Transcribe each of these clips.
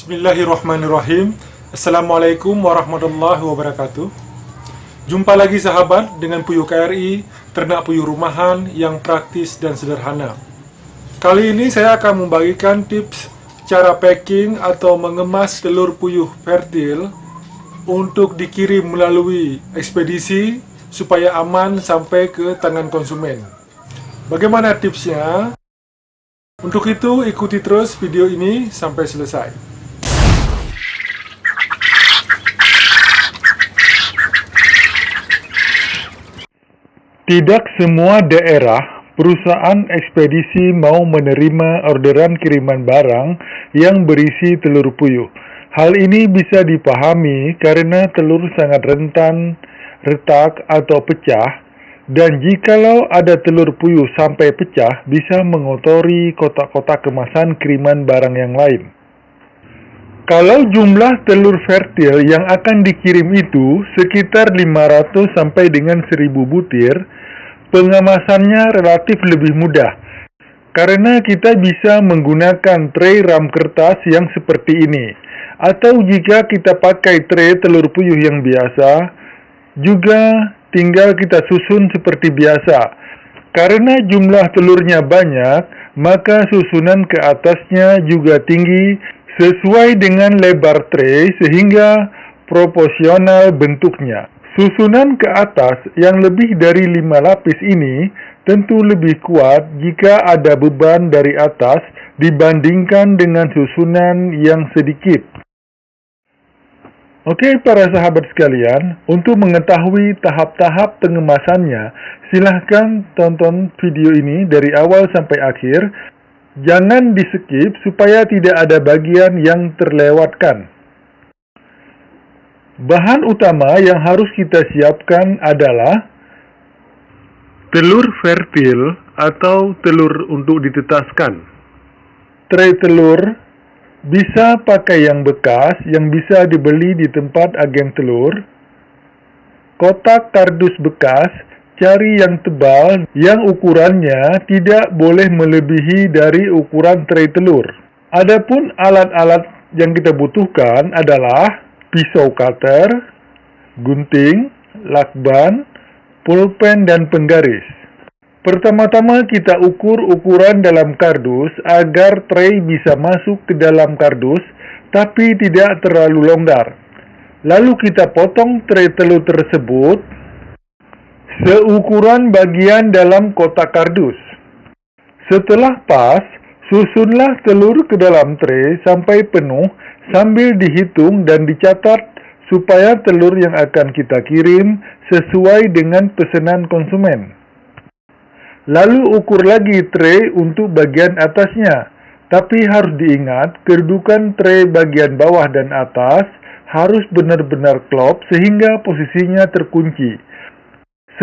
Bismillahirrahmanirrahim. Assalamualaikum warahmatullahi wabarakatuh. Jumpa lagi sahabat dengan Puyuh KRI, ternak puyuh rumahan yang praktis dan sederhana. Kali ini saya akan membagikan tips cara packing atau mengemas telur puyuh fertil untuk dikirim melalui ekspedisi supaya aman sampai ke tangan konsumen. Bagaimana tipsnya? Untuk itu ikuti terus video ini sampai selesai. Tidak semua daerah, perusahaan ekspedisi mau menerima orderan kiriman barang yang berisi telur puyuh. Hal ini bisa dipahami karena telur sangat rentan, retak atau pecah, dan jikalau ada telur puyuh sampai pecah, bisa mengotori kotak-kotak kemasan kiriman barang yang lain. Kalau jumlah telur fertil yang akan dikirim itu sekitar 500 sampai dengan 1000 butir, pengemasannya relatif lebih mudah. Karena kita bisa menggunakan tray ram kertas yang seperti ini. Atau jika kita pakai tray telur puyuh yang biasa, juga tinggal kita susun seperti biasa. Karena jumlah telurnya banyak, maka susunan ke atasnya juga tinggi sesuai dengan lebar tray sehingga proporsional bentuknya. Susunan ke atas yang lebih dari 5 lapis ini tentu lebih kuat jika ada beban dari atas dibandingkan dengan susunan yang sedikit. Oke para sahabat sekalian, untuk mengetahui tahap-tahap pengemasannya, silahkan tonton video ini dari awal sampai akhir. Jangan di-skip supaya tidak ada bagian yang terlewatkan. Bahan utama yang harus kita siapkan adalah telur fertil atau telur untuk ditetaskan. Tray telur bisa pakai yang bekas yang bisa dibeli di tempat agen telur. Kotak kardus bekas, cari yang tebal yang ukurannya tidak boleh melebihi dari ukuran tray telur. Adapun alat-alat yang kita butuhkan adalah pisau cutter, gunting, lakban, pulpen, dan penggaris. Pertama-tama kita ukur ukuran dalam kardus agar tray bisa masuk ke dalam kardus tapi tidak terlalu longgar. Lalu kita potong tray telur tersebut seukuran bagian dalam kotak kardus. Setelah pas, susunlah telur ke dalam tray sampai penuh sambil dihitung dan dicatat supaya telur yang akan kita kirim sesuai dengan pesanan konsumen. Lalu ukur lagi tray untuk bagian atasnya, tapi harus diingat kedudukan tray bagian bawah dan atas harus benar-benar klop sehingga posisinya terkunci,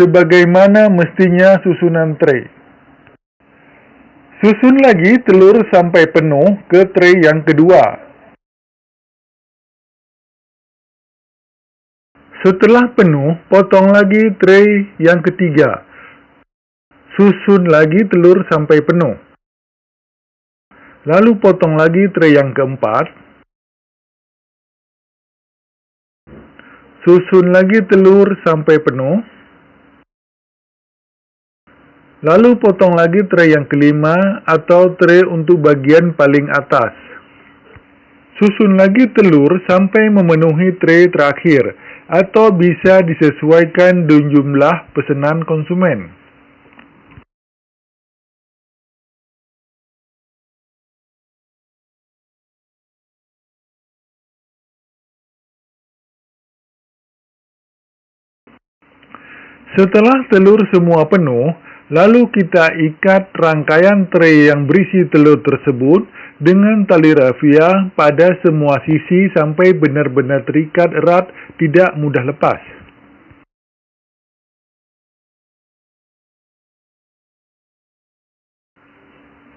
sebagaimana mestinya susunan tray. Susun lagi telur sampai penuh ke tray yang kedua. Setelah penuh, potong lagi tray yang ketiga. Susun lagi telur sampai penuh. Lalu potong lagi tray yang keempat. Susun lagi telur sampai penuh. Lalu potong lagi tray yang kelima atau tray untuk bagian paling atas. Susun lagi telur sampai memenuhi tray terakhir atau bisa disesuaikan dengan jumlah pesanan konsumen. Setelah telur semua penuh, lalu kita ikat rangkaian tray yang berisi telur tersebut dengan tali rafia pada semua sisi sampai benar-benar terikat erat, tidak mudah lepas.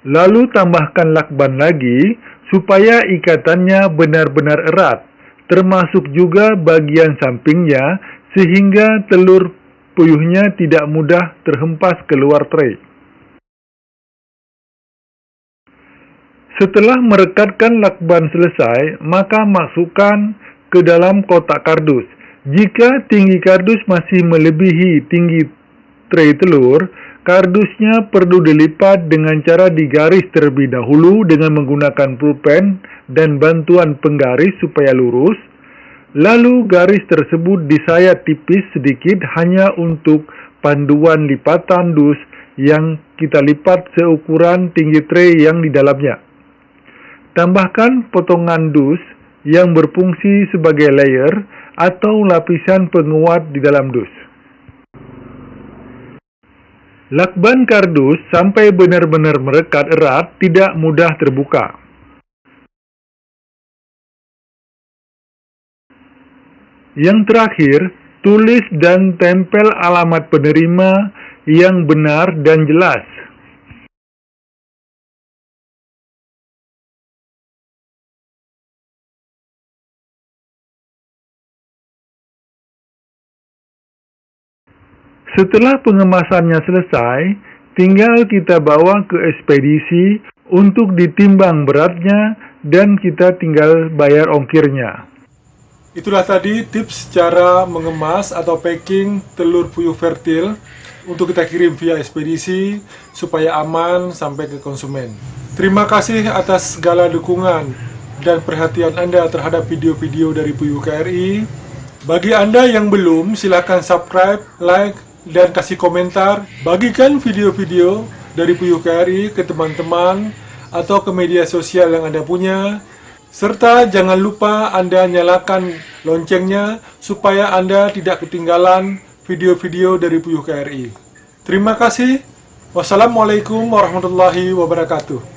Lalu tambahkan lakban lagi supaya ikatannya benar-benar erat, termasuk juga bagian sampingnya sehingga telur puyuhnya tidak mudah terhempas keluar tray. Setelah merekatkan lakban selesai, maka masukkan ke dalam kotak kardus. Jika tinggi kardus masih melebihi tinggi tray telur, kardusnya perlu dilipat dengan cara digaris terlebih dahulu dengan menggunakan pulpen dan bantuan penggaris supaya lurus. Lalu garis tersebut disayat tipis sedikit hanya untuk panduan lipatan dus yang kita lipat seukuran tinggi tray yang di dalamnya. Tambahkan potongan dus yang berfungsi sebagai layer atau lapisan penguat di dalam dus. Lakban kardus sampai benar-benar merekat erat tidak mudah terbuka. Yang terakhir, tulis dan tempel alamat penerima yang benar dan jelas. Setelah pengemasannya selesai, tinggal kita bawa ke ekspedisi untuk ditimbang beratnya dan kita tinggal bayar ongkirnya. Itulah tadi tips cara mengemas atau packing telur puyuh fertil untuk kita kirim via ekspedisi supaya aman sampai ke konsumen. Terima kasih atas segala dukungan dan perhatian Anda terhadap video-video dari Puyuh KRI. Bagi Anda yang belum, silakan subscribe, like, dan kasih komentar. Bagikan video-video dari Puyuh KRI ke teman-teman atau ke media sosial yang Anda punya. Serta jangan lupa Anda nyalakan loncengnya supaya Anda tidak ketinggalan video-video dari Puyuh KRI. Terima kasih. Wassalamualaikum warahmatullahi wabarakatuh.